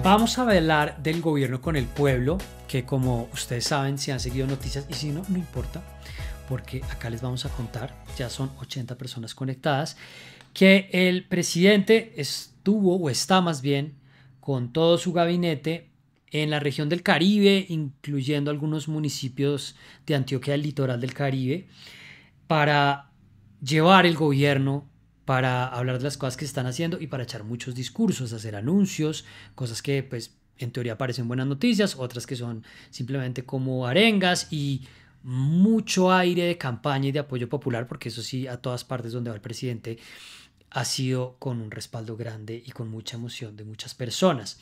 Vamos a hablar del gobierno con el pueblo, que como ustedes saben, si han seguido noticias, y si no, no importa, porque acá les vamos a contar, ya son 80 personas conectadas, que el presidente estuvo, o está más bien, con todo su gabinete en la región del Caribe, incluyendo algunos municipios de Antioquia del litoral del Caribe, para llevar el gobierno, para hablar de las cosas que se están haciendo y para echar muchos discursos, hacer anuncios, cosas que pues en teoría parecen buenas noticias, otras que son simplemente como arengas y mucho aire de campaña y de apoyo popular, porque eso sí, a todas partes donde va el presidente ha sido con un respaldo grande y con mucha emoción de muchas personas.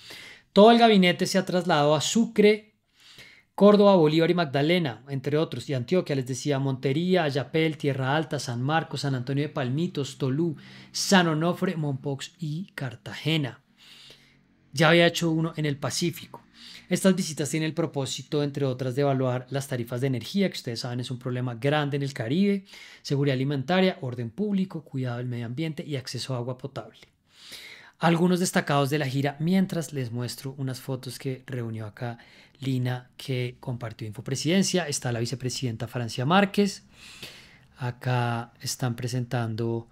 Todo el gabinete se ha trasladado a Sucre, Córdoba, Bolívar y Magdalena, entre otros, y Antioquia, les decía, Montería, Ayapel, Tierra Alta, San Marcos, San Antonio de Palmitos, Tolú, San Onofre, Mompox y Cartagena. Ya había hecho uno en el Pacífico. Estas visitas tienen el propósito, entre otras, de evaluar las tarifas de energía, que ustedes saben es un problema grande en el Caribe, seguridad alimentaria, orden público, cuidado del medio ambiente y acceso a agua potable. Algunos destacados de la gira, mientras les muestro unas fotos que reunió acá Lina, que compartió Infopresidencia. Está la vicepresidenta Francia Márquez. Acá están presentando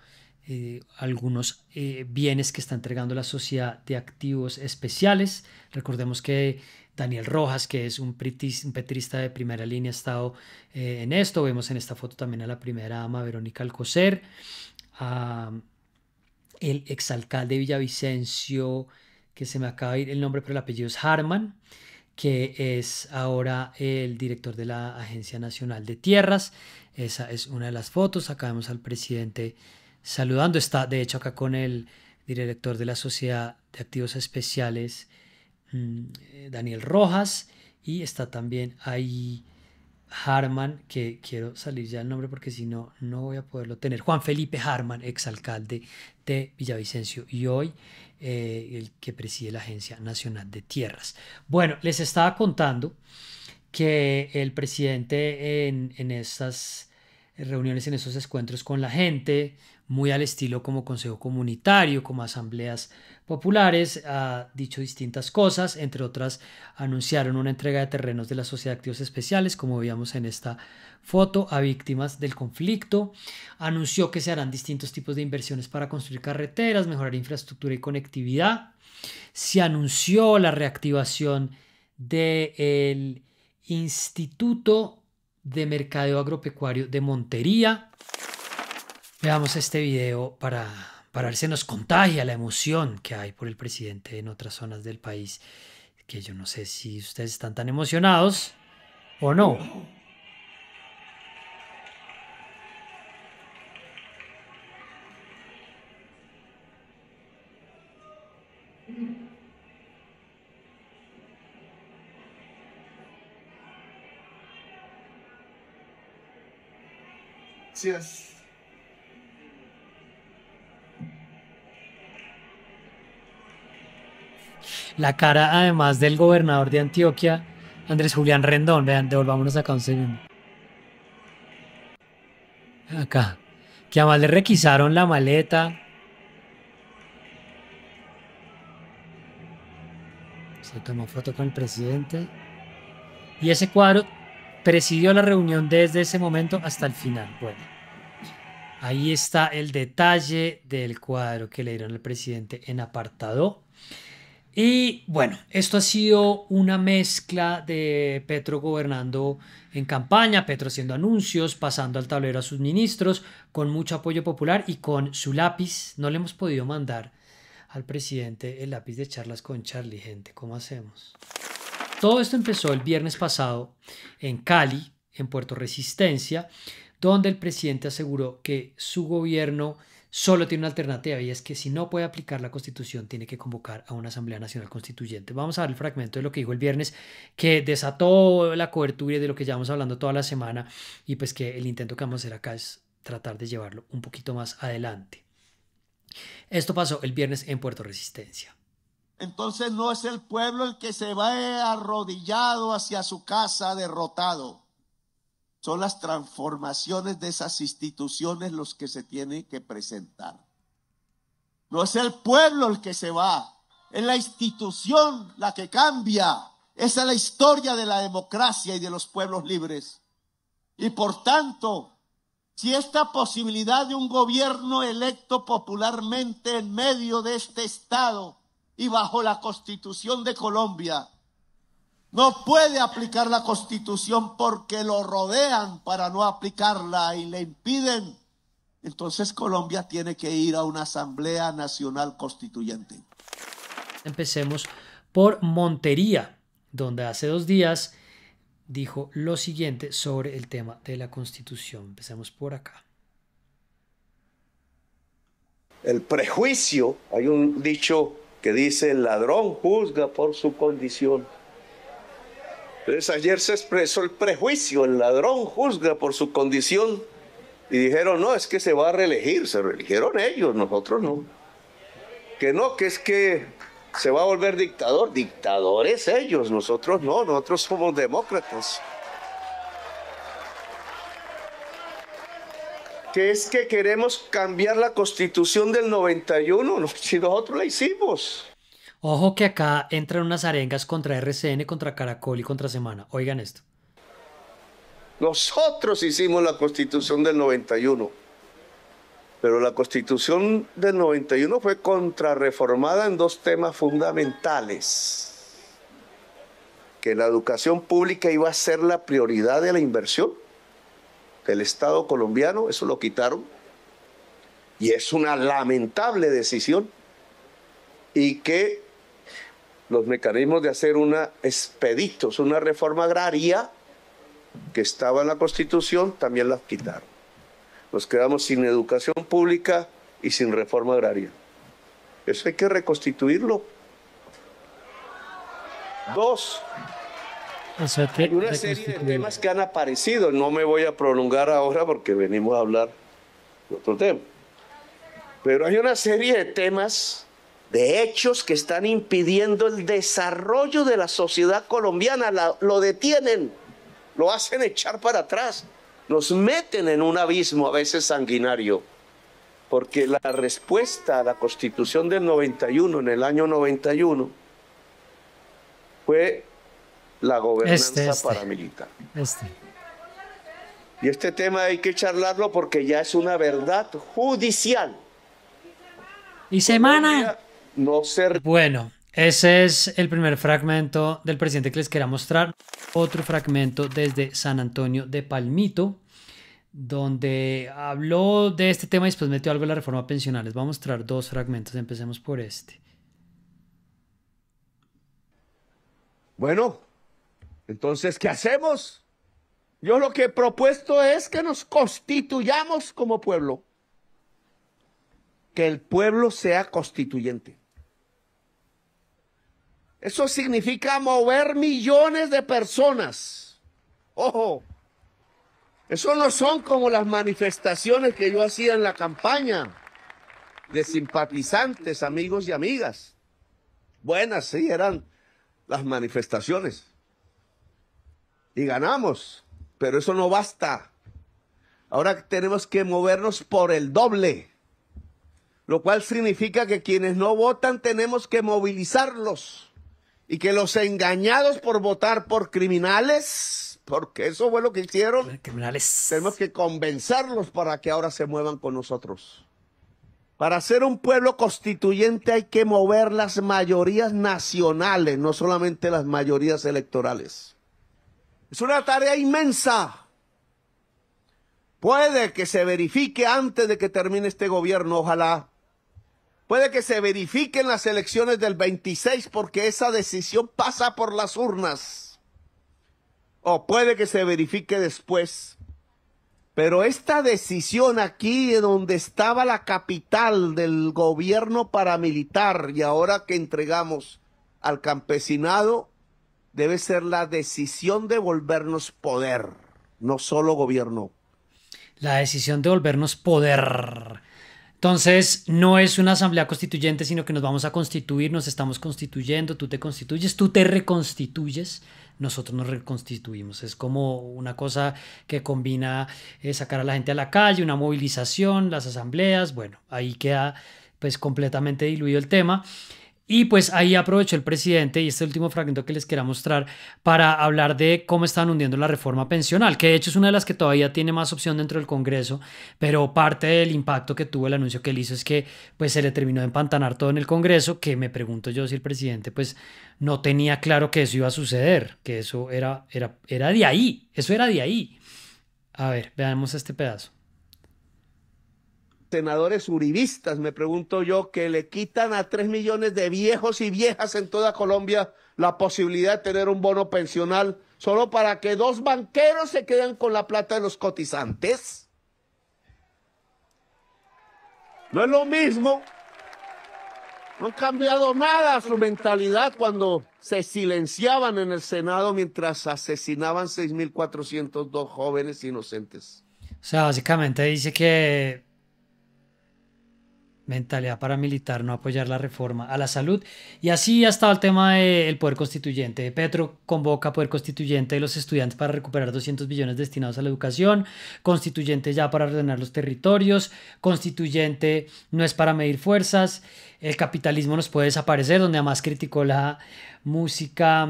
algunos bienes que está entregando la Sociedad de Activos Especiales. Recordemos que Daniel Rojas, que es un petrista de primera línea, ha estado en esto. Vemos en esta foto también a la primera dama Verónica Alcocer, a el exalcalde de Villavicencio, que se me acaba de ir el nombre, pero el apellido es Harman, que es ahora el director de la Agencia Nacional de Tierras. Esa es una de las fotos. Acá vemos al presidente saludando. Está, de hecho, acá con el director de la Sociedad de Activos Especiales, Daniel Rojas, y está también ahí Harman, que quiero salir ya el nombre porque si no, no voy a poderlo tener. Juan Felipe Harman, exalcalde de Villavicencio y hoy el que preside la Agencia Nacional de Tierras. Bueno, les estaba contando que el presidente en estas reuniones, en esos encuentros con la gente, muy al estilo como consejo comunitario, como asambleas populares, ha dicho distintas cosas, entre otras anunciaron una entrega de terrenos de la Sociedad de Activos Especiales, como veíamos en esta foto, a víctimas del conflicto. Anunció que se harán distintos tipos de inversiones para construir carreteras, mejorar infraestructura y conectividad. Se anunció la reactivación del Instituto de Mercadeo Agropecuario de Montería. Veamos este video para ver si nos contagia la emoción que hay por el presidente en otras zonas del país, que yo no sé si ustedes están tan emocionados o no. Gracias. La cara, además, del gobernador de Antioquia, Andrés Julián Rendón. Vean, devolvámonos acá un segundo. Acá. Que además le requisaron la maleta. Se tomó foto con el presidente. Y ese cuadro presidió la reunión desde ese momento hasta el final. Bueno, ahí está el detalle del cuadro que le dieron al presidente en apartado. Y bueno, esto ha sido una mezcla de Petro gobernando en campaña, Petro haciendo anuncios, pasando al tablero a sus ministros, con mucho apoyo popular y con su lápiz. No le hemos podido mandar al presidente el lápiz de charlas con Charlie, gente. ¿Cómo hacemos? Todo esto empezó el viernes pasado en Cali, en Puerto Resistencia, donde el presidente aseguró que su gobierno solo tiene una alternativa y es que si no puede aplicar la Constitución tiene que convocar a una Asamblea Nacional Constituyente. Vamos a ver el fragmento de lo que dijo el viernes, que desató la cobertura y de lo que llevamos hablando toda la semana, y pues que el intento que vamos a hacer acá es tratar de llevarlo un poquito más adelante. Esto pasó el viernes en Puerto Resistencia. Entonces no es el pueblo el que se va arrodillado hacia su casa derrotado. Son las transformaciones de esas instituciones los que se tienen que presentar. No es el pueblo el que se va, Es la institución la que cambia. Esa es la historia de la democracia y de los pueblos libres. Y por tanto, si esta posibilidad de un gobierno electo popularmente en medio de este Estado y bajo la Constitución de Colombia no puede aplicar la Constitución porque lo rodean para no aplicarla y le impiden, entonces Colombia tiene que ir a una Asamblea Nacional Constituyente. Empecemos por Montería, donde hace 2 días dijo lo siguiente sobre el tema de la Constitución. Empecemos por acá. El prejuicio, hay un dicho que dice: el ladrón juzga por su condición. Entonces ayer se expresó el prejuicio: el ladrón juzga por su condición. Y dijeron: no, es que se va a reelegir. Se reeligieron ellos, nosotros no. Que no, que es que se va a volver dictador. Dictadores ellos, nosotros no, nosotros somos demócratas. Que es que queremos cambiar la Constitución del 91, si nosotros la hicimos. Ojo que acá entran unas arengas contra RCN, contra Caracol y contra Semana. Oigan esto. Nosotros hicimos la Constitución del 91. Pero la Constitución del 91 fue contrarreformada en 2 temas fundamentales. Que la educación pública iba a ser la prioridad de la inversión del Estado colombiano, eso lo quitaron. Y es una lamentable decisión. Y que los mecanismos de hacer una reforma agraria que estaba en la Constitución, también las quitaron. Nos quedamos sin educación pública y sin reforma agraria. Eso hay que reconstituirlo. 2, hay una serie de temas que han aparecido. No me voy a prolongar ahora porque venimos a hablar de otro tema. Pero hay una serie de temas, de hechos que están impidiendo el desarrollo de la sociedad colombiana. Lo detienen, lo hacen echar para atrás. Nos meten en un abismo a veces sanguinario, porque la respuesta a la Constitución del 91, en el año 91, fue la gobernanza paramilitar. Y este tema hay que charlarlo porque ya es una verdad judicial. Y Semana. No ser... Bueno, ese es el primer fragmento del presidente que les quería mostrar. Otro fragmento desde San Antonio de Palmito, donde habló de este tema y después metió algo de la reforma pensional. Les voy a mostrar 2 fragmentos. Empecemos por este. Bueno, entonces, ¿qué hacemos? Yo lo que he propuesto es que nos constituyamos como pueblo. Que el pueblo sea constituyente. Eso significa mover millones de personas. Ojo, eso no son como las manifestaciones que yo hacía en la campaña de simpatizantes, amigos y amigas. Buenas, sí, eran las manifestaciones. Y ganamos, pero eso no basta. Ahora tenemos que movernos por el doble, lo cual significa que quienes no votan tenemos que movilizarlos. Y que los engañados por votar por criminales, porque eso fue lo que hicieron, criminales, tenemos que convencerlos para que ahora se muevan con nosotros. Para ser un pueblo constituyente hay que mover las mayorías nacionales, no solamente las mayorías electorales. Es una tarea inmensa. Puede que se verifique antes de que termine este gobierno, ojalá. Puede que se verifiquen las elecciones del 26 porque esa decisión pasa por las urnas. O puede que se verifique después. Pero esta decisión aquí, donde estaba la capital del gobierno paramilitar y ahora que entregamos al campesinado, debe ser la decisión de volvernos poder, no solo gobierno. La decisión de volvernos poder. Entonces, no es una asamblea constituyente, sino que nos vamos a constituir, nos estamos constituyendo, tú te constituyes, tú te reconstituyes, nosotros nos reconstituimos. Es como una cosa que combina sacar a la gente a la calle, una movilización, las asambleas, bueno, ahí queda pues completamente diluido el tema. Y pues ahí aprovechó el presidente, y este último fragmento que les quería mostrar, para hablar de cómo están hundiendo la reforma pensional, que de hecho es una de las que todavía tiene más opción dentro del Congreso, pero parte del impacto que tuvo el anuncio que él hizo es que pues se le terminó de empantanar todo en el Congreso, que me pregunto yo si el presidente pues no tenía claro que eso iba a suceder, que eso era de ahí, eso era de ahí. A ver, veamos este pedazo. Senadores uribistas, me pregunto yo, que le quitan a 3 millones de viejos y viejas en toda Colombia la posibilidad de tener un bono pensional solo para que 2 banqueros se queden con la plata de los cotizantes. No es lo mismo. No han cambiado nada su mentalidad cuando se silenciaban en el Senado mientras asesinaban 6.402 jóvenes inocentes. O sea, básicamente dice que mentalidad paramilitar, no apoyar la reforma a la salud. Y así ha estado el tema del poder constituyente. Petro convoca poder constituyente de los estudiantes para recuperar 200 billones destinados a la educación, constituyente ya para ordenar los territorios, constituyente no es para medir fuerzas, el capitalismo nos puede desaparecer, donde además criticó la música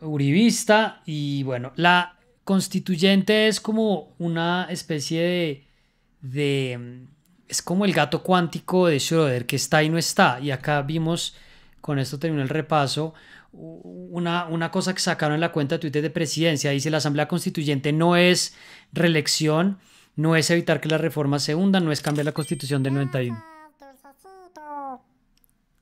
uribista. Y bueno, la constituyente es como una especie de es como el gato cuántico de Schrödinger, que está y no está. Y acá vimos, con esto terminó el repaso, una cosa que sacaron en la cuenta de Twitter de Presidencia. Dice: la Asamblea Constituyente no es reelección, no es evitar que las reformas se hundan, no es cambiar la Constitución del 91.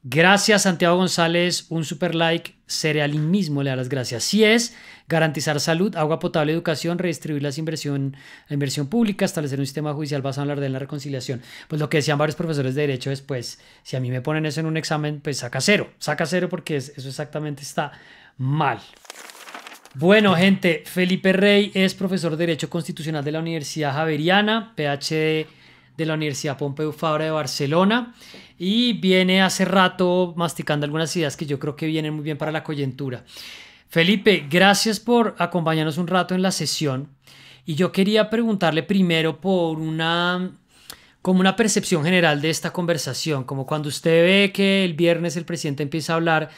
Gracias, Santiago González, un super like. Cerealismo le da las gracias. Sí es garantizar salud, agua potable, educación, redistribuir la inversión pública, establecer un sistema judicial basado en la orden de la reconciliación. Pues lo que decían varios profesores de derecho es, pues, si a mí me ponen eso en un examen, pues saca cero porque eso exactamente está mal. Bueno, gente, Felipe Rey es profesor de Derecho Constitucional de la Universidad Javeriana, PhD de la Universidad Pompeu Fabra de Barcelona, y viene hace rato masticando algunas ideas que yo creo que vienen muy bien para la coyuntura. Felipe, gracias por acompañarnos un rato en la sesión, y yo quería preguntarle primero por como una percepción general de esta conversación, como cuando usted ve que el viernes el presidente empieza a hablar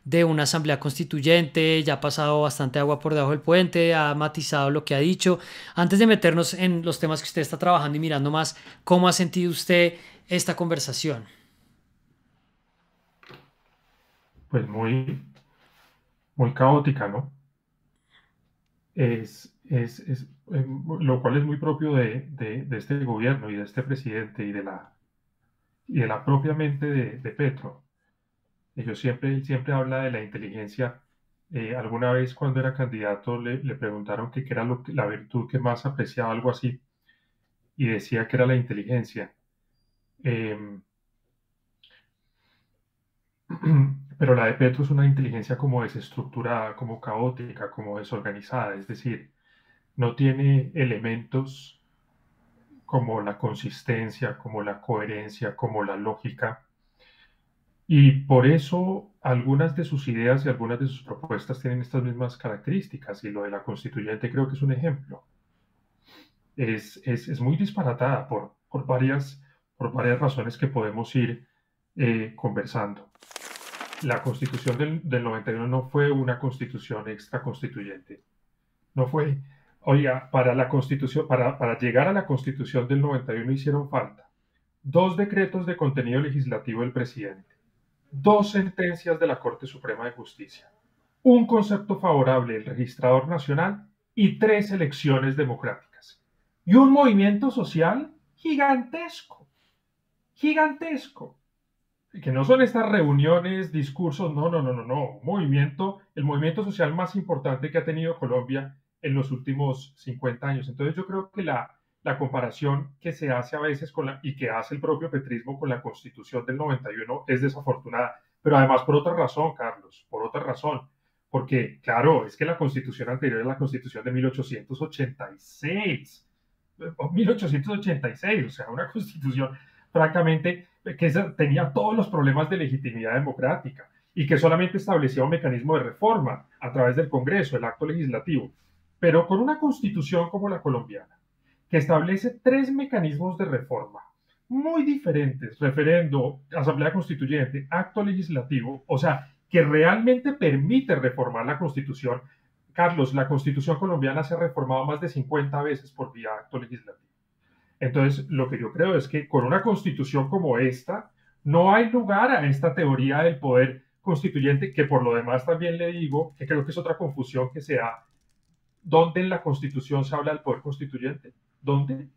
de una asamblea constituyente, ya ha pasado bastante agua por debajo del puente, ha matizado lo que ha dicho. Antes de meternos en los temas que usted está trabajando y mirando más, ¿cómo ha sentido usted esta conversación? Pues muy caótica, ¿no? Lo cual es muy propio de este gobierno y de este presidente y de la propia mente de Petro. Él siempre habla de la inteligencia. Alguna vez cuando era candidato le preguntaron qué era la virtud que más apreciaba, algo así, y decía que era la inteligencia. Pero la de Petro es una inteligencia como desestructurada, como caótica, como desorganizada, es decir, no tiene elementos como la consistencia, como la coherencia, como la lógica. Y por eso algunas de sus ideas y algunas de sus propuestas tienen estas mismas características, y lo de la constituyente creo que es un ejemplo. Es muy disparatada por varias razones que podemos ir conversando. La constitución del 91 no fue una constitución extraconstituyente. No fue. Oiga, para la constitución, para llegar a la constitución del 91 hicieron falta 2 decretos de contenido legislativo del presidente, 2 sentencias de la Corte Suprema de Justicia, un concepto favorable del registrador nacional y 3 elecciones democráticas. Y un movimiento social gigantesco, gigantesco. Que no son estas reuniones, discursos, no. El movimiento social más importante que ha tenido Colombia en los últimos 50 años. Entonces yo creo que la comparación que se hace a veces y que hace el propio petrismo con la Constitución del 91 es desafortunada. Pero además por otra razón, Carlos, por otra razón. Porque, claro, es que la Constitución anterior es la Constitución de 1886. 1886, o sea, una Constitución francamente que tenía todos los problemas de legitimidad democrática y que solamente establecía un mecanismo de reforma a través del Congreso, el acto legislativo. Pero con una constitución como la colombiana, que establece 3 mecanismos de reforma, muy diferentes, referendo, asamblea constituyente, acto legislativo, o sea, que realmente permite reformar la Constitución. Carlos, la Constitución colombiana se ha reformado más de 50 veces por vía acto legislativo. Entonces, lo que yo creo es que con una Constitución como esta, no hay lugar a esta teoría del poder constituyente, que por lo demás también le digo, que creo que es otra confusión que se da. ¿Dónde en la Constitución se habla del poder constituyente? ¿Dónde?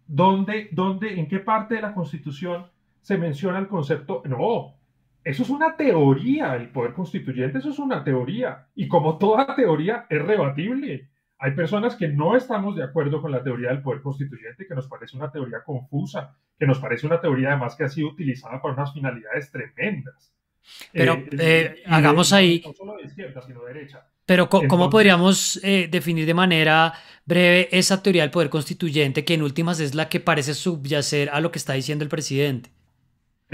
¿En qué parte de la Constitución se menciona el concepto? No, eso es una teoría, el poder constituyente, eso es una teoría. Y como toda teoría es rebatible. Hay personas que no estamos de acuerdo con la teoría del poder constituyente, que nos parece una teoría confusa, que nos parece una teoría además que ha sido utilizada para unas finalidades tremendas. Pero hagamos ahí, no solo de izquierda, sino de derecha. pero ¿cómo Entonces, podríamos definir de manera breve esa teoría del poder constituyente que en últimas es la que parece subyacer a lo que está diciendo el presidente?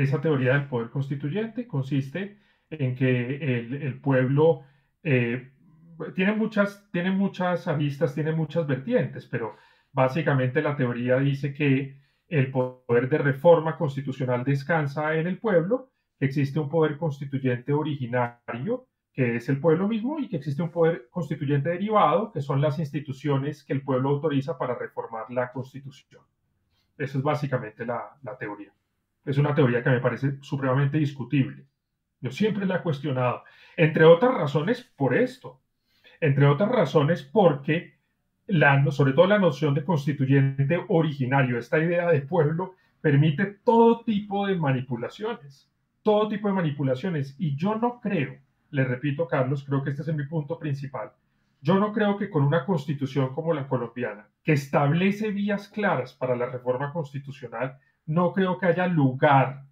esa teoría del poder constituyente consiste en que el pueblo tiene muchas aristas, tiene muchas vertientes, pero básicamente la teoría dice que el poder de reforma constitucional descansa en el pueblo, que existe un poder constituyente originario, que es el pueblo mismo, y que existe un poder constituyente derivado, que son las instituciones que el pueblo autoriza para reformar la Constitución. Esa es básicamente la teoría. Es una teoría que me parece supremamente discutible. Yo siempre la he cuestionado, entre otras razones por esto, entre otras razones porque sobre todo la noción de constituyente originario, esta idea de pueblo, permite todo tipo de manipulaciones, y yo no creo, le repito Carlos, creo que este es mi punto principal, yo no creo que con una constitución como la colombiana, que establece vías claras para la reforma constitucional, no creo que haya lugar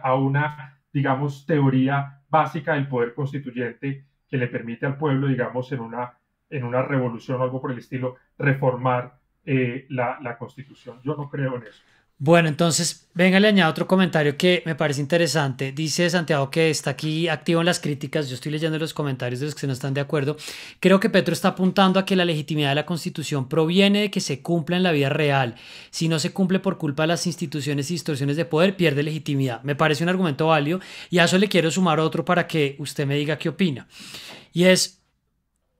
a una, digamos, teoría básica del poder constituyente que le permite al pueblo, digamos, en una revolución o algo por el estilo, reformar la Constitución. Yo no creo en eso. Bueno, entonces, venga, le añado otro comentario que me parece interesante. Dice Santiago que está aquí activo en las críticas. Yo estoy leyendo los comentarios de los que no están de acuerdo. Creo que Petro está apuntando a que la legitimidad de la Constitución proviene de que se cumpla en la vida real. Si no se cumple por culpa de las instituciones y distorsiones de poder, pierde legitimidad. Me parece un argumento válido y a eso le quiero sumar otro para que usted me diga qué opina. Y es,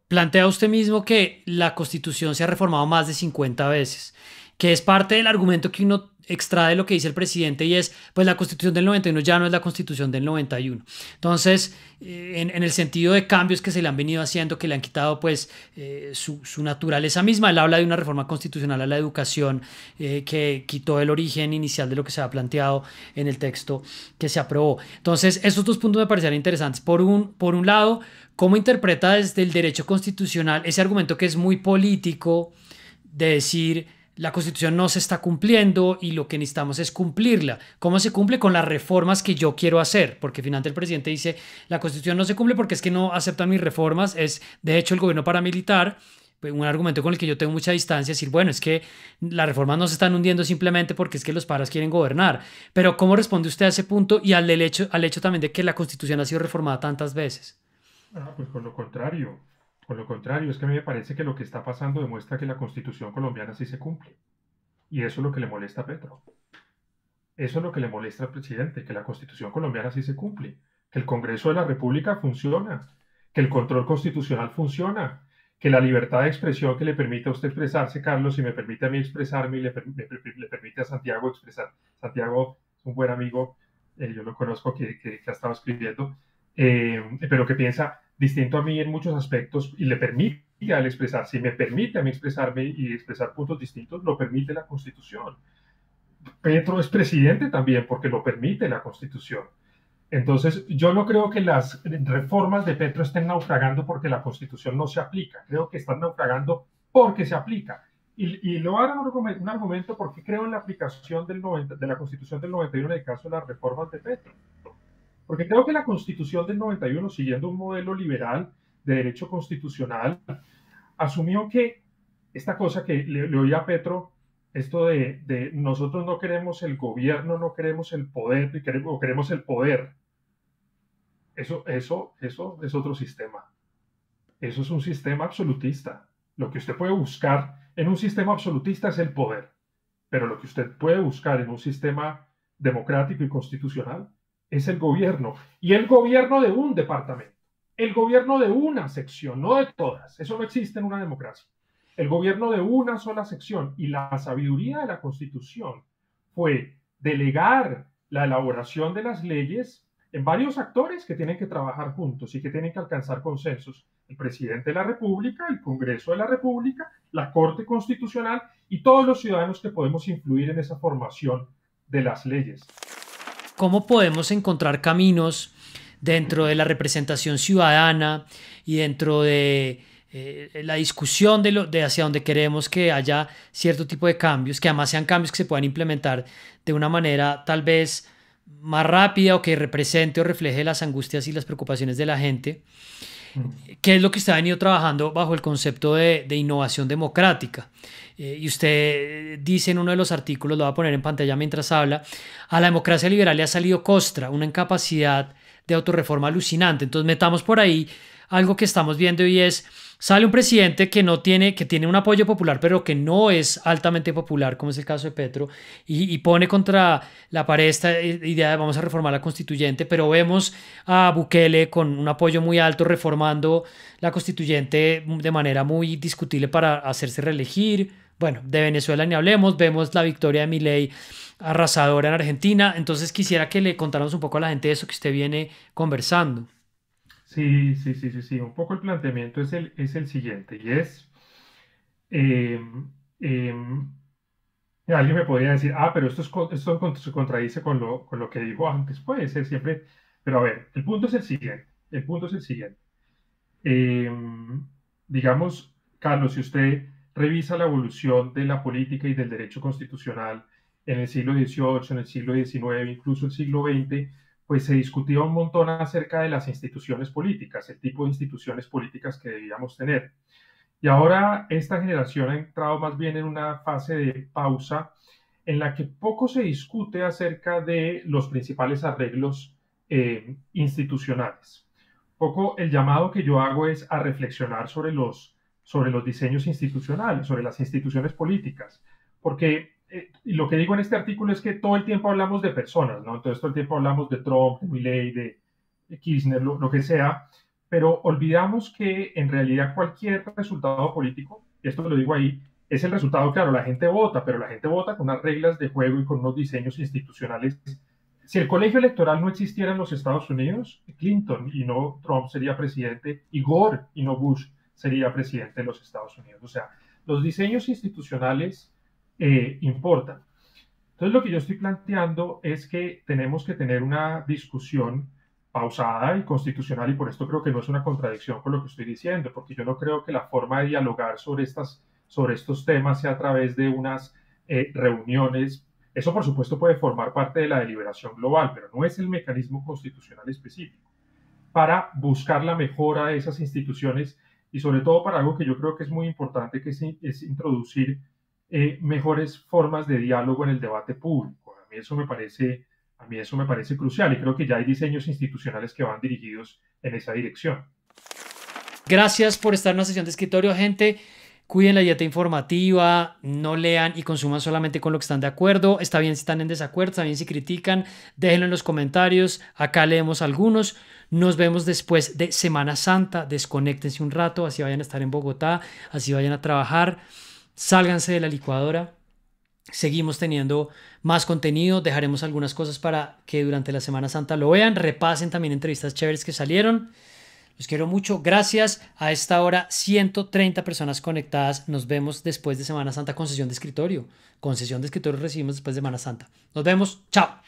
plantea usted mismo que la Constitución se ha reformado más de 50 veces, que es parte del argumento que uno extrae lo que dice el presidente y es, pues la Constitución del 91 ya no es la Constitución del 91. Entonces, en el sentido de cambios que se le han venido haciendo, que le han quitado pues su naturaleza misma, él habla de una reforma constitucional a la educación que quitó el origen inicial de lo que se ha planteado en el texto que se aprobó. Entonces, esos dos puntos me parecían interesantes. Por un lado, ¿cómo interpreta desde el derecho constitucional ese argumento que es muy político de decir la Constitución no se está cumpliendo y lo que necesitamos es cumplirla? ¿Cómo se cumple? Con las reformas que yo quiero hacer, porque finalmente el presidente dice la Constitución no se cumple porque es que no aceptan mis reformas. Es de hecho el gobierno paramilitar, un argumento con el que yo tengo mucha distancia, decir, bueno, es que las reformas no se están hundiendo simplemente porque es que los paras quieren gobernar. Pero ¿cómo responde usted a ese punto y al hecho también de que la Constitución ha sido reformada tantas veces? Pues con lo contrario. Con lo contrario, es que a mí me parece que lo que está pasando demuestra que la Constitución colombiana sí se cumple. Y eso es lo que le molesta a Petro. Eso es lo que le molesta al presidente, que la Constitución colombiana sí se cumple, que el Congreso de la República funciona, que el control constitucional funciona, que la libertad de expresión que le permite a usted expresarse, Carlos, y me permite a mí expresarme y le permite a Santiago expresar. Santiago es un buen amigo, yo lo conozco, que ha estado escribiendo, pero que piensa distinto a mí en muchos aspectos y le permite a él expresarse y me permite a mí expresarme y expresar puntos distintos, lo permite la Constitución. Petro es presidente también porque lo permite la Constitución. Entonces, yo no creo que las reformas de Petro estén naufragando porque la Constitución no se aplica. Creo que están naufragando porque se aplica. Y le voy a dar un argumento porque creo en la aplicación de la Constitución del 91 en el caso de las reformas de Petro. Porque creo que la Constitución del 91, siguiendo un modelo liberal de derecho constitucional, asumió que esta cosa que le oí a Petro, esto de nosotros no queremos el gobierno, no queremos el poder, queremos el poder. Eso es otro sistema. Eso es un sistema absolutista. Lo que usted puede buscar en un sistema absolutista es el poder. pero lo que usted puede buscar en un sistema democrático y constitucional es el gobierno, y el gobierno de un departamento, el gobierno de una sección, no de todas. Eso no existe en una democracia. El gobierno de una sola sección, y la sabiduría de la Constitución fue delegar la elaboración de las leyes en varios actores que tienen que trabajar juntos y que tienen que alcanzar consensos. El presidente de la República, el Congreso de la República, la Corte Constitucional y todos los ciudadanos que podemos influir en esa formación de las leyes. ¿Cómo podemos encontrar caminos dentro de la representación ciudadana y dentro de la discusión de hacia dónde queremos que haya cierto tipo de cambios, que además sean cambios que se puedan implementar de una manera tal vez más rápida o que represente o refleje las angustias y las preocupaciones de la gente? ¿Qué es lo que usted ha venido trabajando bajo el concepto de innovación democrática? Y usted dice en uno de los artículos, lo voy a poner en pantalla mientras habla, a la democracia liberal le ha salido costra, una incapacidad de autorreforma alucinante. Entonces metamos por ahí algo que estamos viendo, y es, sale un presidente que tiene un apoyo popular, pero que no es altamente popular, como es el caso de Petro, y pone contra la pared esta idea de vamos a reformar la constituyente, pero vemos a Bukele con un apoyo muy alto reformando la constituyente de manera muy discutible para hacerse reelegir. Bueno, de Venezuela ni hablemos, vemos la victoria de Milei arrasadora en Argentina. Entonces quisiera que le contáramos un poco a la gente de eso que usted viene conversando. Sí. Un poco el planteamiento es el siguiente, y es, eh, eh, alguien me podría decir, pero esto se contradice con lo que dijo antes. Puede ser siempre, pero a ver, el punto es el siguiente. Eh, digamos, Carlos, si usted revisa la evolución de la política y del derecho constitucional en el siglo XVIII, en el siglo XIX, incluso el siglo XX, pues se discutía un montón acerca de las instituciones políticas, el tipo de instituciones políticas que debíamos tener. Y ahora esta generación ha entrado más bien en una fase de pausa en la que poco se discute acerca de los principales arreglos institucionales. Poco el llamado que yo hago es a reflexionar sobre los diseños institucionales, sobre las instituciones políticas, porque lo que digo en este artículo es que todo el tiempo hablamos de personas, ¿no? Entonces todo el tiempo hablamos de Trump, de Milei, de Kirchner, lo que sea, pero olvidamos que en realidad cualquier resultado político, y esto lo digo ahí, es el resultado, claro, la gente vota, pero la gente vota con unas reglas de juego y con unos diseños institucionales. Si el colegio electoral no existiera en los Estados Unidos, Clinton y no Trump sería presidente, y Gore y no Bush sería presidente de los Estados Unidos. O sea, los diseños institucionales importan. Entonces, lo que yo estoy planteando es que tenemos que tener una discusión pausada y constitucional, y por esto creo que no es una contradicción con lo que estoy diciendo, porque yo no creo que la forma de dialogar sobre estos temas sea a través de unas reuniones. Eso, por supuesto, puede formar parte de la deliberación global, pero no es el mecanismo constitucional específico para buscar la mejora de esas instituciones, y sobre todo para algo que yo creo que es muy importante, que es introducir mejores formas de diálogo en el debate público. A mí eso me parece crucial, y creo que ya hay diseños institucionales que van dirigidos en esa dirección. Gracias por estar en una sesión de escritorio, gente. Cuiden la dieta informativa, no lean y consuman solamente con lo que están de acuerdo. Está bien si están en desacuerdo, está bien si critican, déjenlo en los comentarios. Acá leemos algunos. Nos vemos después de Semana Santa. Desconéctense un rato, así vayan a estar en Bogotá, así vayan a trabajar. Sálganse de la licuadora. Seguimos teniendo más contenido. Dejaremos algunas cosas para que durante la Semana Santa lo vean. Repasen también entrevistas chéveres que salieron. Los quiero mucho. Gracias. A esta hora, 130 personas conectadas. Nos vemos después de Semana Santa con sesión de escritorio. Con sesión de escritorio recibimos después de Semana Santa. Nos vemos. Chao.